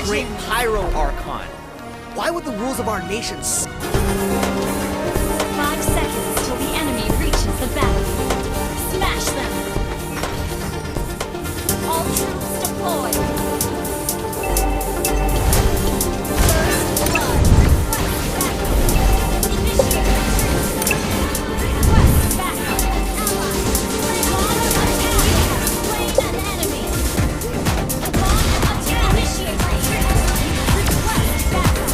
great Pyro Archon. Why would the rules of our nation 5 seconds till the enemy reaches the battlefield. Smash them! All troops deployed! First blood! Initiate request backup! Slain an enemy! Initiate request backup!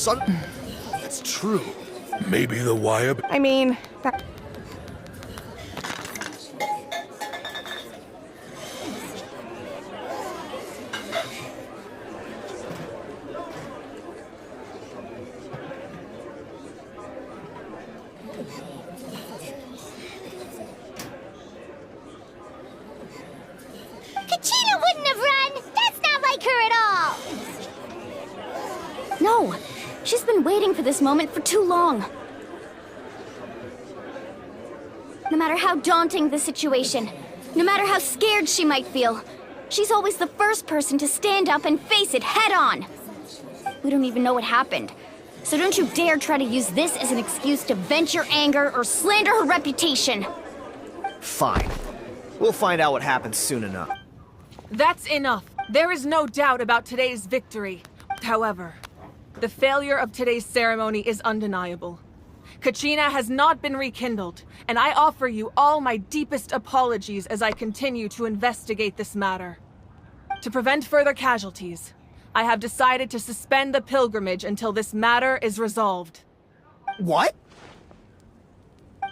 It's true. Maybe the wire... I mean, that... Kachina wouldn't have run! That's not like her at all! No! She's been waiting for this moment for too long. No matter how daunting the situation, no matter how scared she might feel, she's always the first person to stand up and face it head on. We don't even know what happened, so don't you dare try to use this as an excuse to vent your anger or slander her reputation. Fine. We'll find out what happens soon enough. That's enough. There is no doubt about today's victory. However, the failure of today's ceremony is undeniable. Kachina has not been rekindled, and I offer you all my deepest apologies as I continue to investigate this matter. To prevent further casualties, I have decided to suspend the pilgrimage until this matter is resolved. What?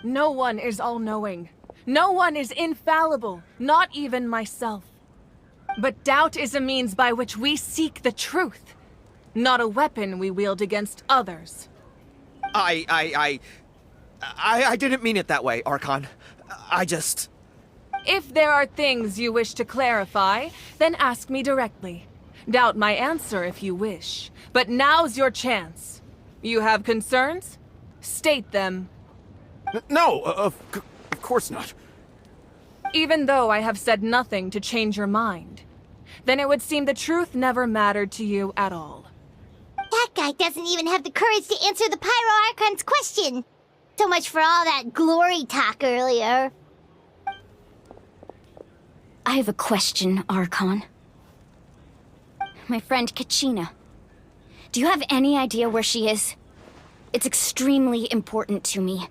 No one is all-knowing. No one is infallible, not even myself. But doubt is a means by which we seek the truth, not a weapon we wield against others. I didn't mean it that way, Archon. I just... If there are things you wish to clarify, then ask me directly. Doubt my answer if you wish. But now's your chance. You have concerns? State them. No, of course not. Even though I have said nothing to change your mind, then it would seem the truth never mattered to you at all. That guy doesn't even have the courage to answer the Pyro Archon's question. So much for all that glory talk earlier. I have a question, Archon. My friend Kachina. Do you have any idea where she is? It's extremely important to me.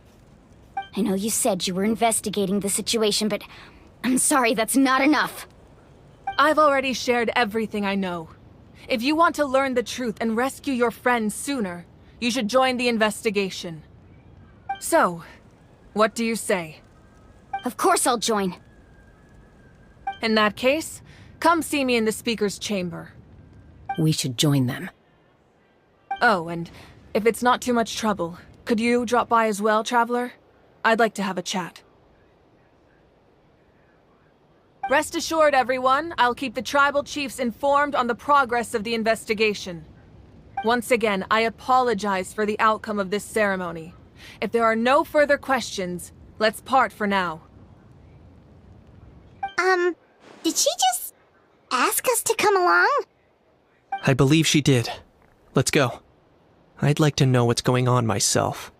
I know you said you were investigating the situation, but I'm sorry, that's not enough. I've already shared everything I know. If you want to learn the truth and rescue your friend sooner, you should join the investigation. So, what do you say? Of course I'll join. In that case, come see me in the speaker's chamber. We should join them. Oh, and if it's not too much trouble, could you drop by as well, Traveler? I'd like to have a chat. Rest assured, everyone, I'll keep the tribal chiefs informed on the progress of the investigation. Once again, I apologize for the outcome of this ceremony. If there are no further questions, let's part for now. Did she just ask us to come along? I believe she did. Let's go. I'd like to know what's going on myself.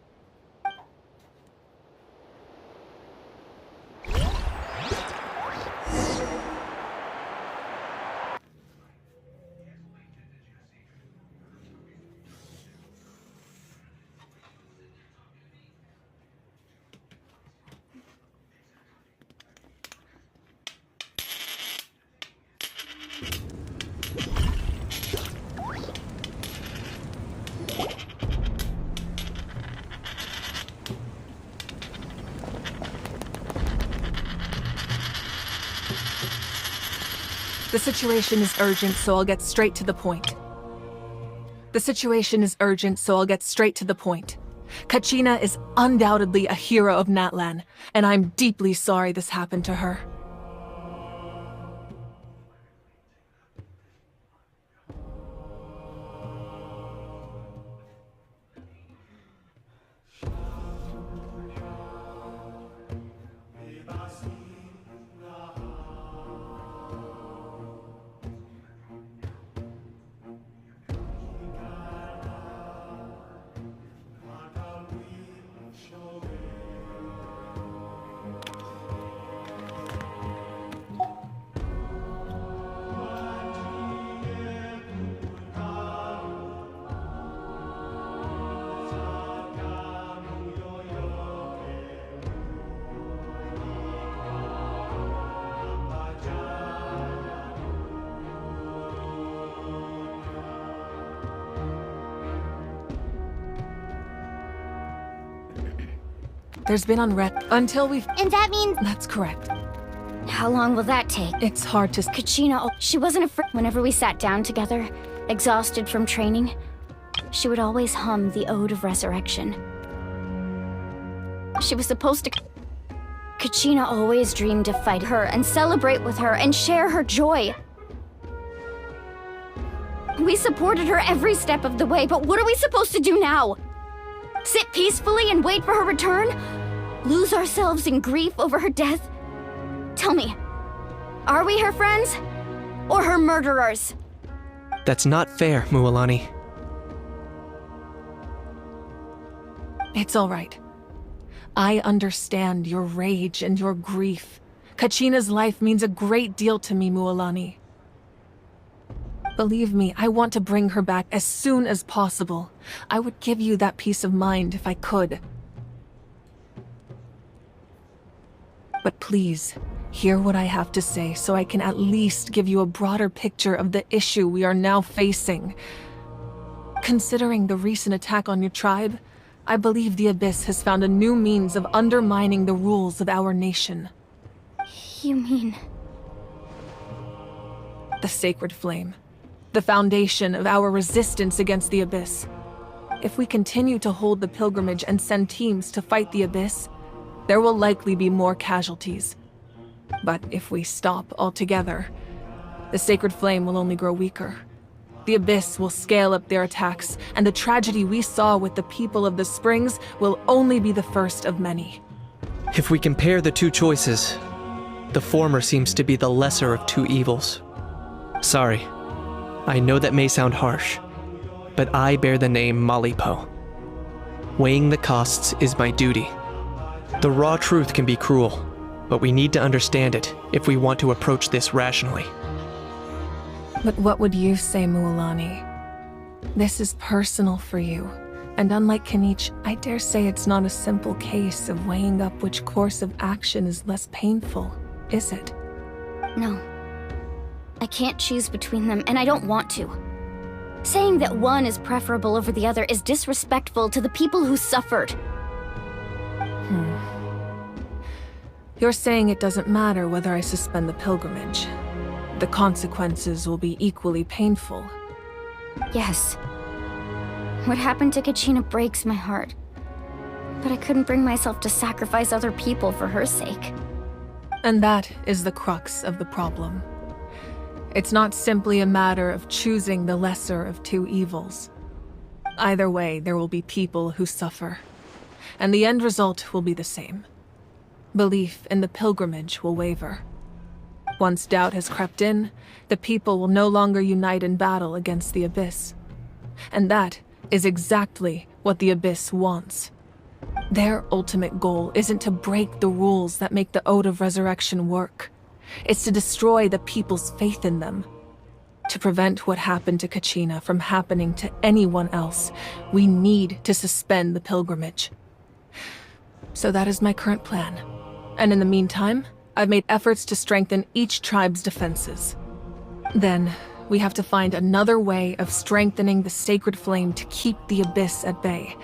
The situation is urgent, so I'll get straight to the point. Kachina is undoubtedly a hero of Natlan, and I'm deeply sorry this happened to her. There's been unrest until we've... And that means... That's correct. How long will that take? It's hard to... Kachina, she wasn't afraid. Whenever we sat down together, exhausted from training, she would always hum the Ode of Resurrection. She was supposed to... Kachina always dreamed to fight her and celebrate with her and share her joy. We supported her every step of the way, but what are we supposed to do now? Sit peacefully and wait for her return? Lose ourselves in grief over her death? Tell me, are we her friends? Or her murderers? That's not fair, Mualani. It's all right. I understand your rage and your grief. Kachina's life means a great deal to me, Mualani. Believe me, I want to bring her back as soon as possible. I would give you that peace of mind if I could. But please, hear what I have to say so I can at least give you a broader picture of the issue we are now facing. Considering the recent attack on your tribe, I believe the Abyss has found a new means of undermining the rules of our nation. You mean... The Sacred Flame. The foundation of our resistance against the Abyss. If we continue to hold the pilgrimage and send teams to fight the Abyss, there will likely be more casualties. But if we stop altogether, the Sacred Flame will only grow weaker. The Abyss will scale up their attacks, and the tragedy we saw with the people of the Springs will only be the first of many. If we compare the two choices, the former seems to be the lesser of two evils. Sorry, I know that may sound harsh, but I bear the name Malipo. Weighing the costs is my duty. The raw truth can be cruel, but we need to understand it if we want to approach this rationally. But what would you say, Mualani? This is personal for you, and unlike Kanich, I dare say it's not a simple case of weighing up which course of action is less painful, is it? No. I can't choose between them, and I don't want to. Saying that one is preferable over the other is disrespectful to the people who suffered. You're saying it doesn't matter whether I suspend the pilgrimage. The consequences will be equally painful. Yes. What happened to Kachina breaks my heart. But I couldn't bring myself to sacrifice other people for her sake. And that is the crux of the problem. It's not simply a matter of choosing the lesser of two evils. Either way, there will be people who suffer. And the end result will be the same. Belief in the pilgrimage will waver. Once doubt has crept in, the people will no longer unite in battle against the Abyss. And that is exactly what the Abyss wants. Their ultimate goal isn't to break the rules that make the Ode of Resurrection work. It's to destroy the people's faith in them. To prevent what happened to Kachina from happening to anyone else, we need to suspend the pilgrimage. So that is my current plan. And in the meantime, I've made efforts to strengthen each tribe's defenses. Then, we have to find another way of strengthening the Sacred Flame to keep the Abyss at bay.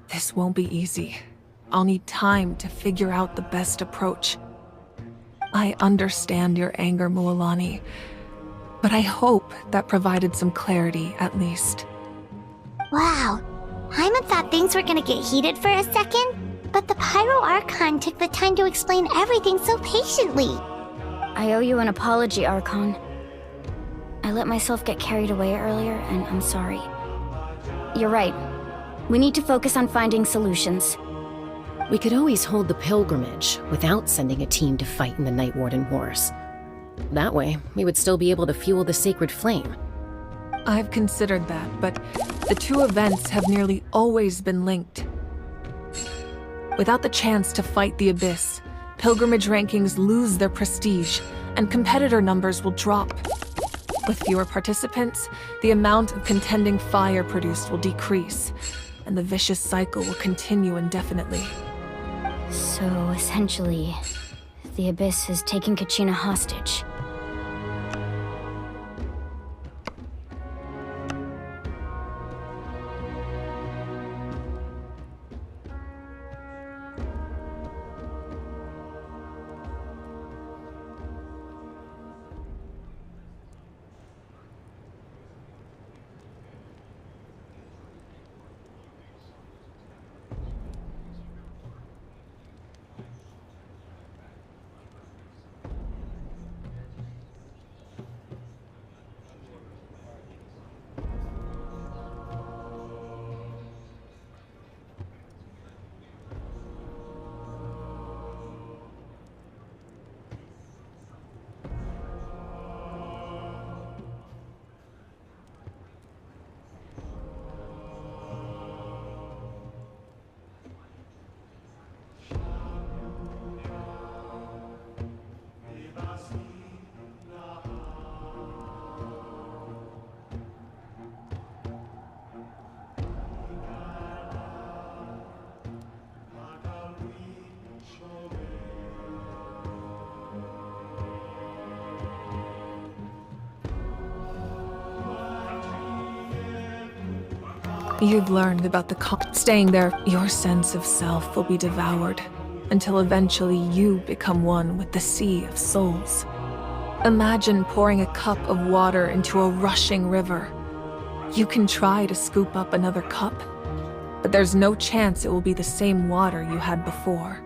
This won't be easy. I'll need time to figure out the best approach. I understand your anger, Mualani, but I hope that provided some clarity, at least. Wow. Hyman thought things were gonna get heated for a second, but the Pyro Archon took the time to explain everything so patiently. I owe you an apology, Archon. I let myself get carried away earlier, and I'm sorry. You're right. We need to focus on finding solutions. We could always hold the pilgrimage without sending a team to fight in the Night Warden Wars. That way, we would still be able to fuel the Sacred Flame. I've considered that, but the two events have nearly always been linked. Without the chance to fight the Abyss, pilgrimage rankings lose their prestige, and competitor numbers will drop. With fewer participants, the amount of contending fire produced will decrease, and the vicious cycle will continue indefinitely. So, essentially, the Abyss has taken Kachina hostage. You've learned about staying there, your sense of self will be devoured until eventually you become one with the sea of souls. Imagine pouring a cup of water into a rushing river. You can try to scoop up another cup, but there's no chance it will be the same water you had before.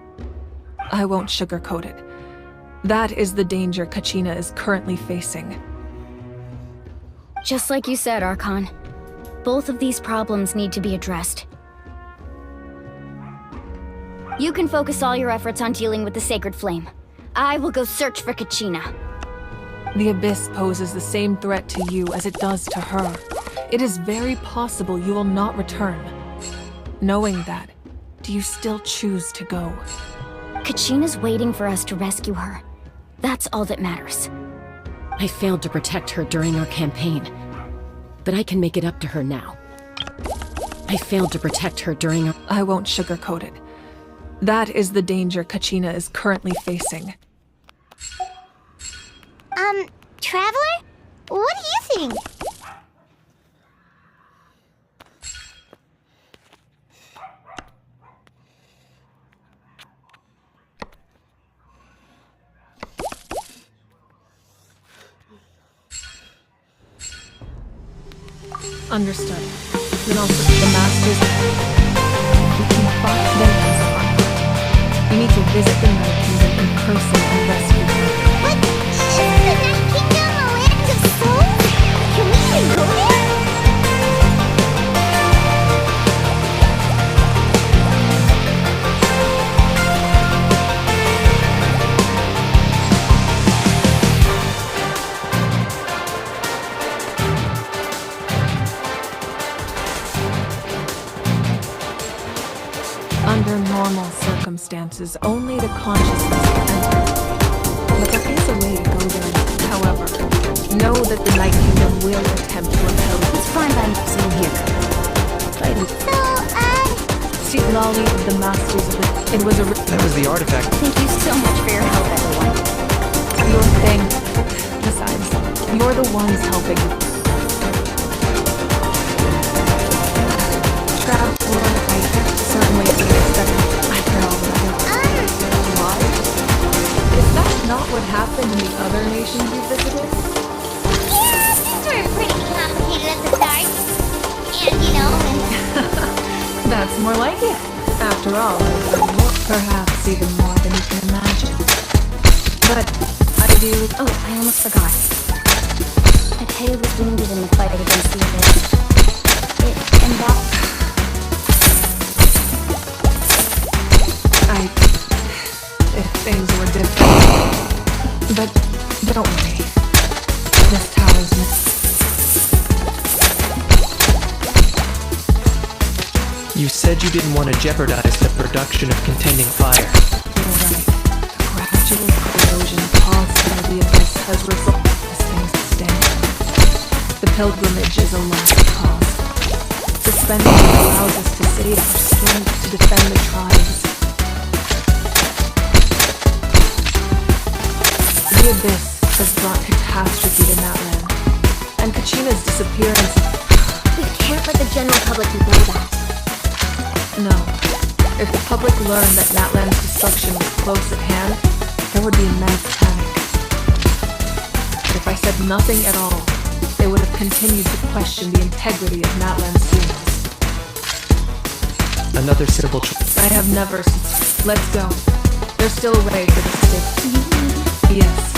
I won't sugarcoat it. That is the danger Kachina is currently facing. Just like you said, Archon. Both of these problems need to be addressed. You can focus all your efforts on dealing with the Sacred Flame. I will go search for Kachina. The Abyss poses the same threat to you as it does to her. It is very possible you will not return. Knowing that, do you still choose to go? Kachina's waiting for us to rescue her. That's all that matters. I failed to protect her during our campaign, but I can make it up to her now. I failed to protect her during our... I won't sugarcoat it. That is the danger Kachina is currently facing. Traveler? What do you think? Understood. Then also the Masters... You can find them as a You need to visit the Night Kingdom in person and rescue them. But isn't the Night Kingdom a land of souls? Can we even go there? Under normal circumstances, only the consciousness can enter. But there is a way to go there. However, know that the Night Kingdom will attempt to repel it. It's fine by me. Same here. See, Lolly of the Masters of it. It was a... That was the artifact. Thank you so much for your help, everyone. Your thing. Besides, you're the ones helping. Trav, certainly expected. After all that. Why? Is that not what happened in the other nations you visited? Yeah, things were pretty complicated at the start. And, That's more like it. After all, perhaps even more than you can imagine. But I do... Oh, I almost forgot. Mateo was wounded in the fight against the Abyss. It involved... If things were different. But don't worry. This tower's missing. You said you didn't want to jeopardize the production of contending fire. You're right. The gradual corrosion caused by the Abyss has resulted in things to stand. The pilgrimage is a lost cause. Suspending it allows us to save our strength to defend the tribes. The Abyss has brought catastrophe to that land, and Kachina's disappearance... We can't let the general public know that. No. If the public learned that Natlan's destruction was close at hand, there would be immense panic. If I said nothing at all, they would have continued to question the integrity of Natlan's seals. Another simple I have never... Let's go. There's still a way for this to... Yes.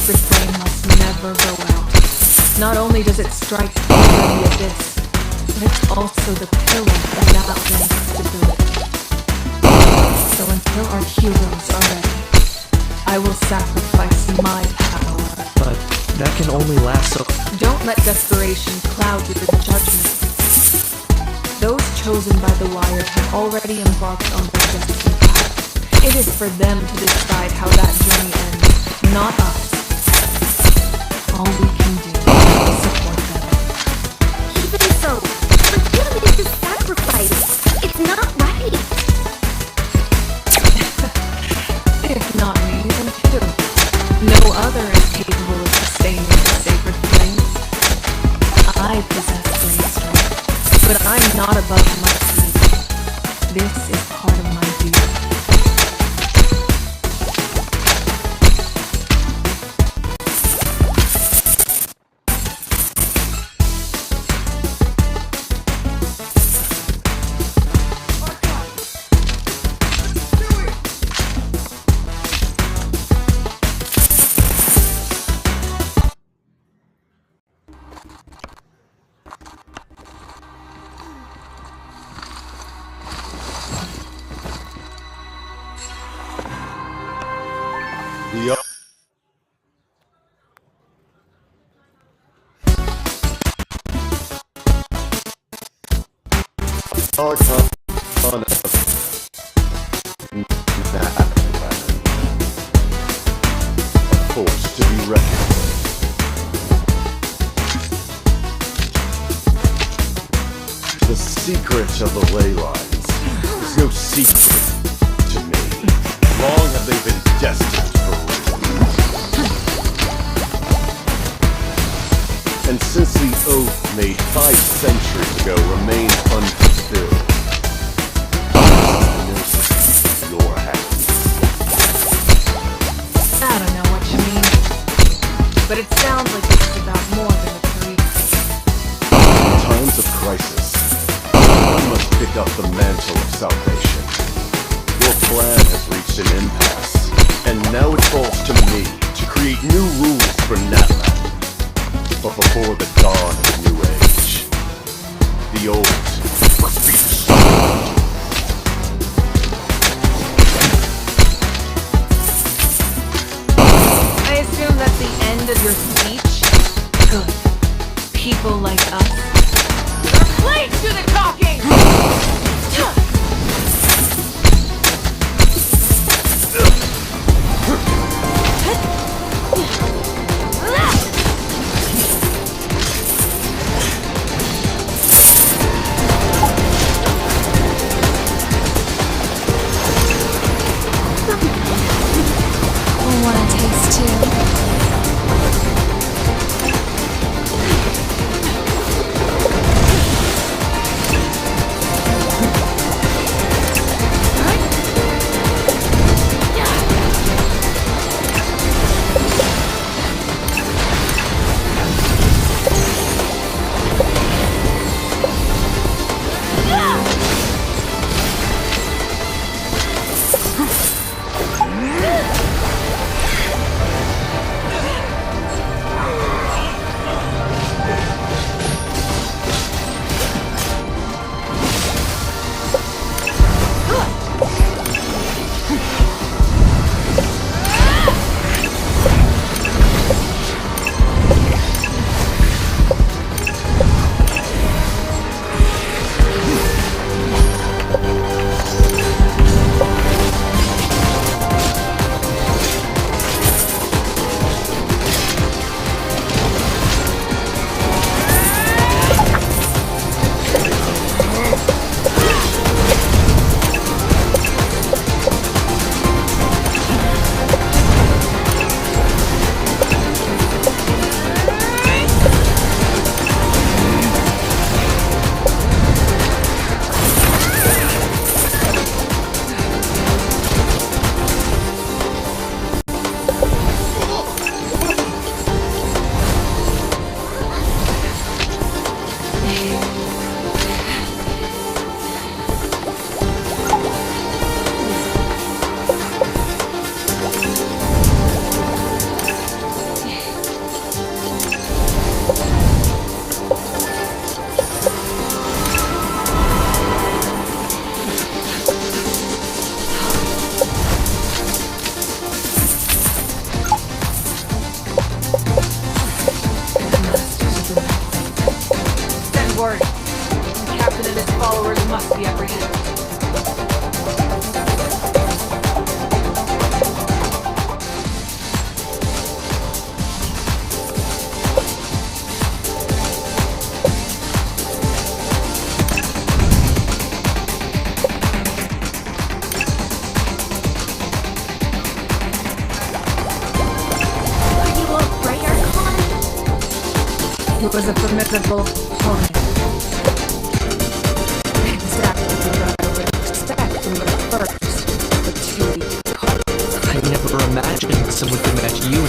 sacred flame must never go out. Not only does it strike fear in the abyss, but it's also the pillar of that land's stability. So until our heroes are ready, I will sacrifice my power. But that can only last so. Don't let desperation cloud your judgment. Those chosen by the Wired have already embarked on their destiny path. It is for them to decide how that journey ends, not us. All we can do is support them. Even so, for you to make this sacrifice, it's not right. If not me, then who? No other is capable of sustaining the sacred flames. I possess great strength, but I'm not above my feet. This is part of my duty. The Archon a force to be reckoned with. The secret of the ley lines is no secret to me. Long have they been destined for ruin. And since the oath made 5 centuries ago remained unfulfilled, your happiness. I don't know what you mean, but it sounds like this is about more than a career. In times of crisis, one must pick up the mantle of salvation. Your plan has reached an impasse, and now it falls to me to create new rules for Natlan. But before the dawn of a new age, the old must be destroyed. I assume that's the end of your speech? Good. People like us are slaves to the talking! I want a taste too. was a formidable opponent. Exactly what I would expect from the first Fatui. I never imagined someone could match you.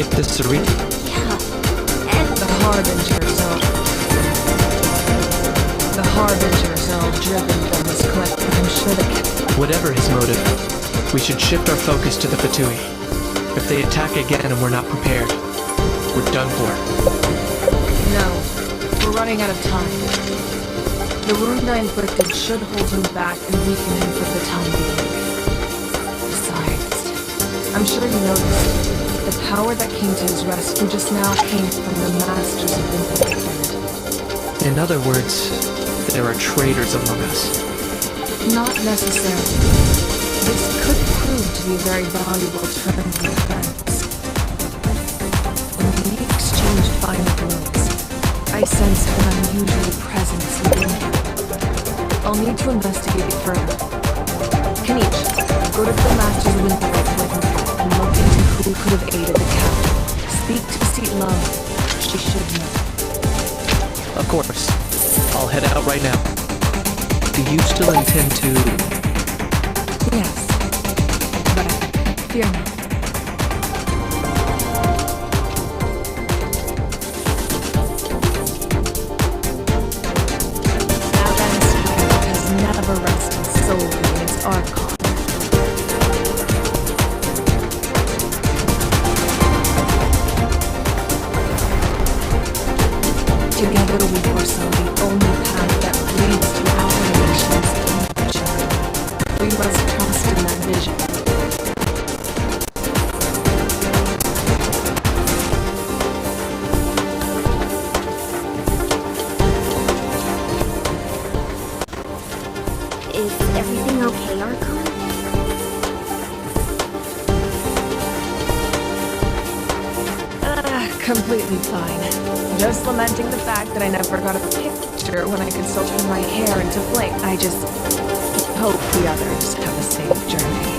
If the Serene... Yeah. And The Harbingers are all driven from this cliff, and I'm sure that... Whatever his motive, we should shift our focus to the Fatui. If they attack again and we're not prepared, we're done for. No, we're running out of time. The wound I inflicted should hold him back and weaken him for the time being. Besides, I'm sure you noticed, the power that came to his rescue just now came from the masters of Infinite. In other words, there are traitors among us. Not necessarily. This could prove to be a very valuable turn of events. When we exchanged final blows, I sensed an unusual presence within him. I'll need to investigate it further. Kanich, go to the Masters of Infinite with me and look into who could have aided the captain. Speak to Seat Love. She should know. Of course. I'll head out right now. Do you still intend to... Yes, but fear not. Avan's has never rested solely in its archon. Together we foresaw the only path that leads to our nation's future. We must trust in that vision. is everything okay, Archon? Completely fine. Just lamenting the fact that I never got a picture when I could still turn my hair into flame. I just hope the others have a safe journey.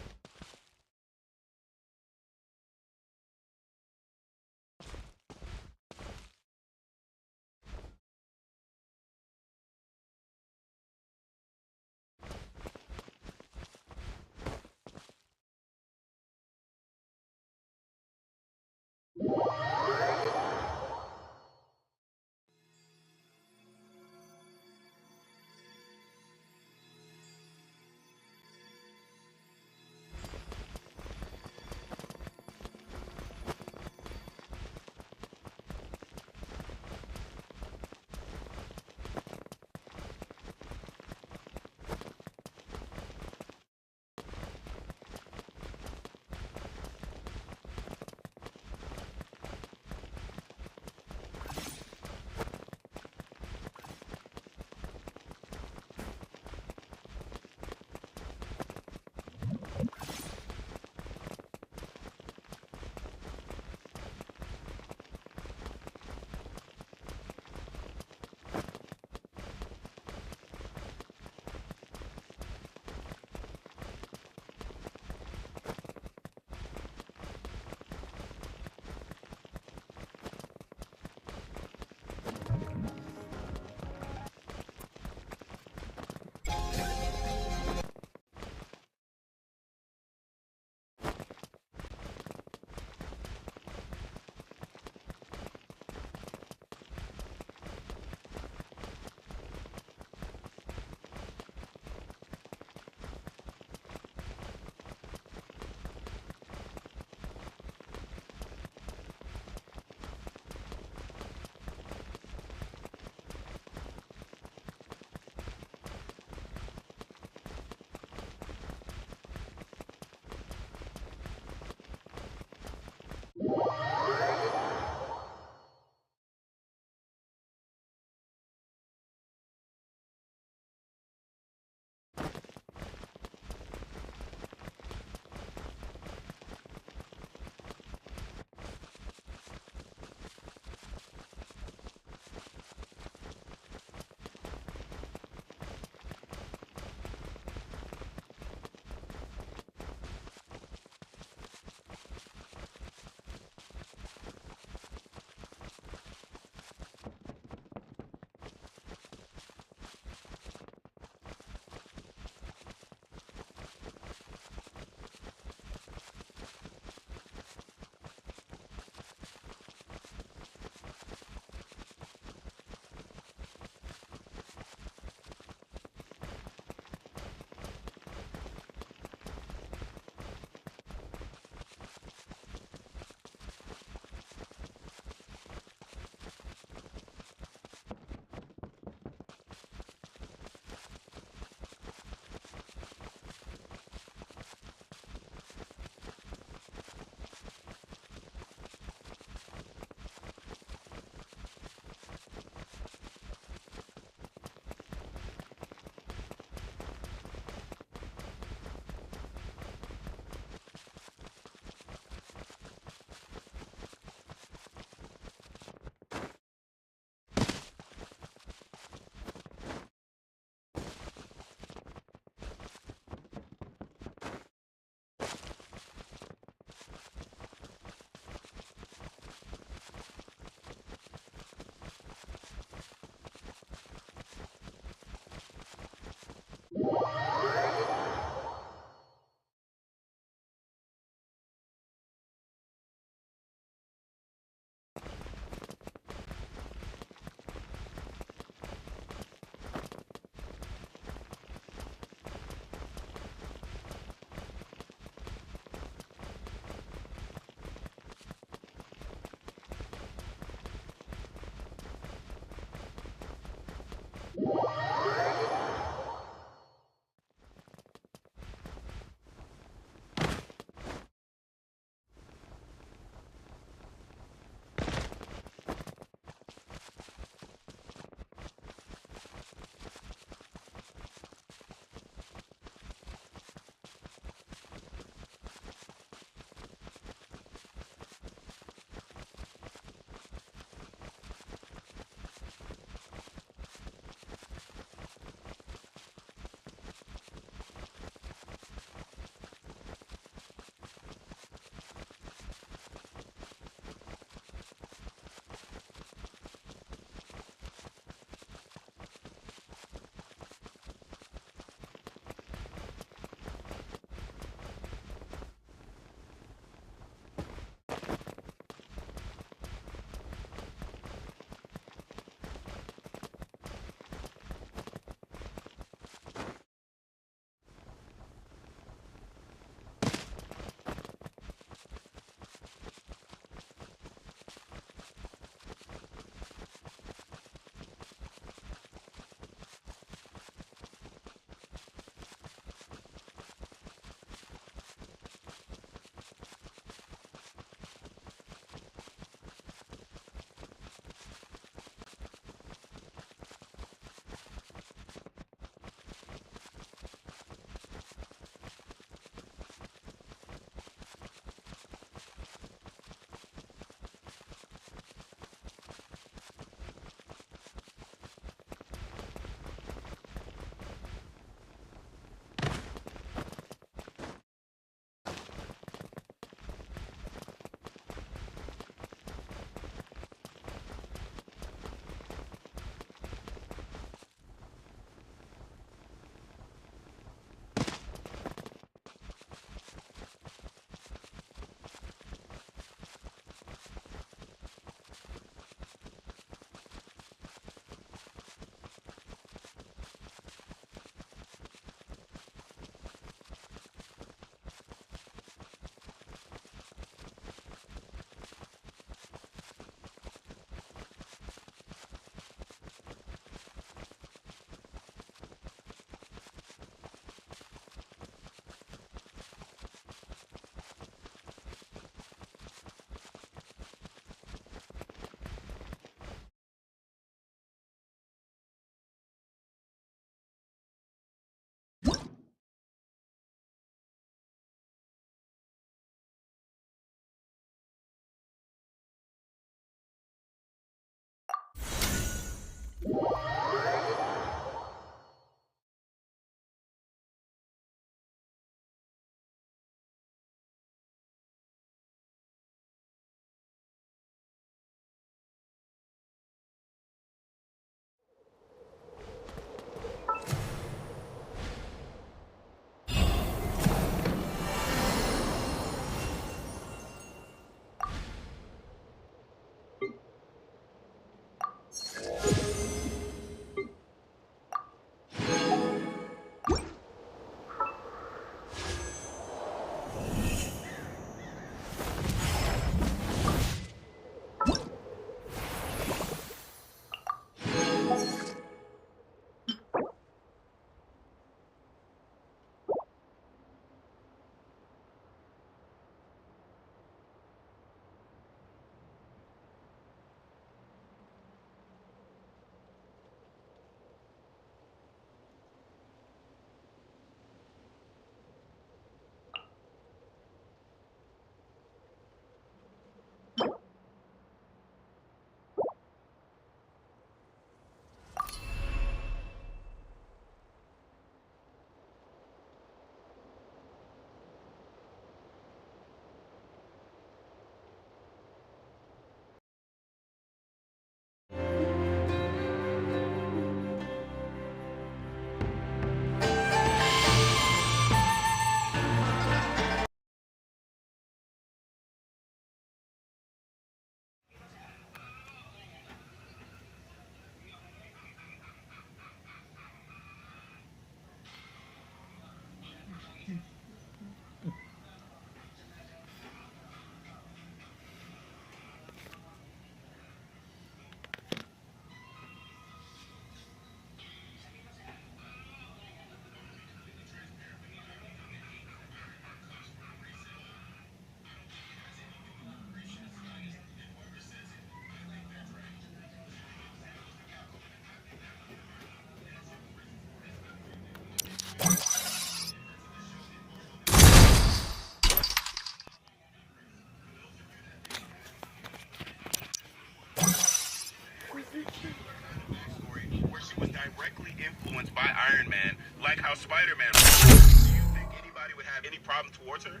Iron Man, like how Spider-Man was. Do you think anybody would have any problem towards her?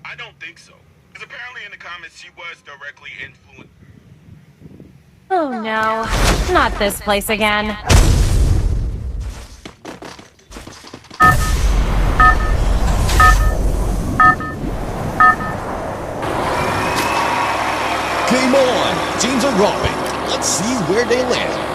I don't think so. Because apparently in the comics she was directly influenced. Oh no, not this place again. Game on! Teams are romping. Let's see where they land.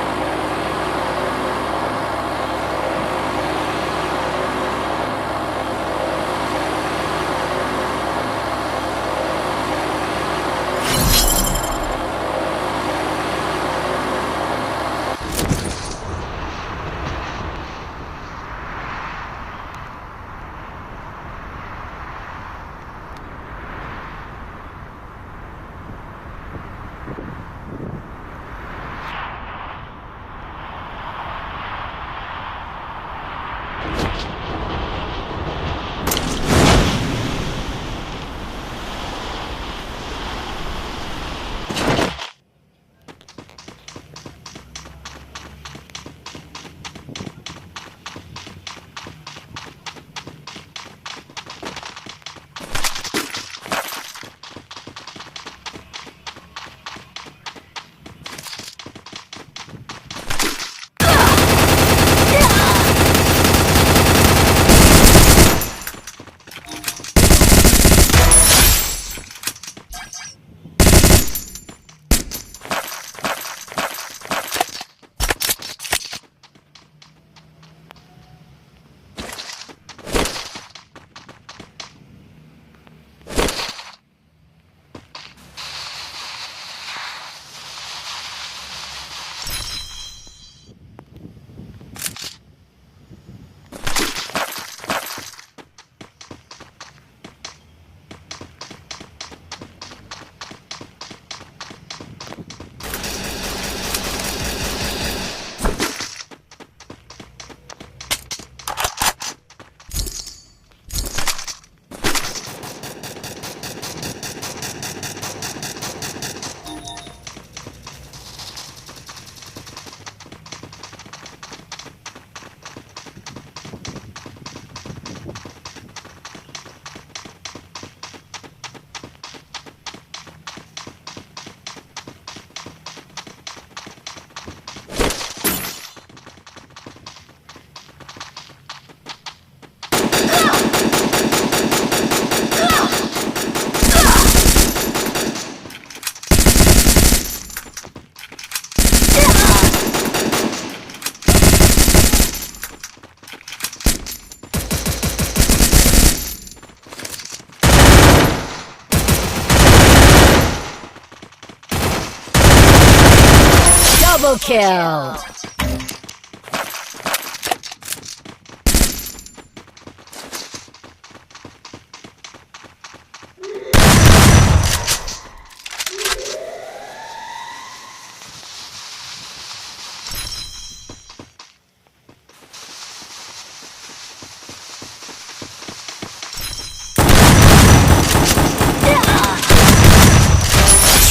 Double kill!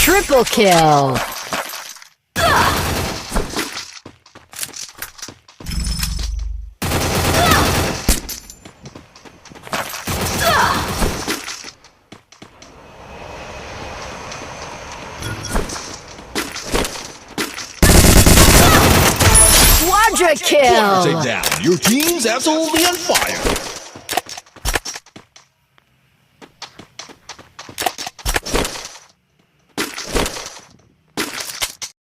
Triple kill! Quadra kill! Take down. Your team's absolutely on fire.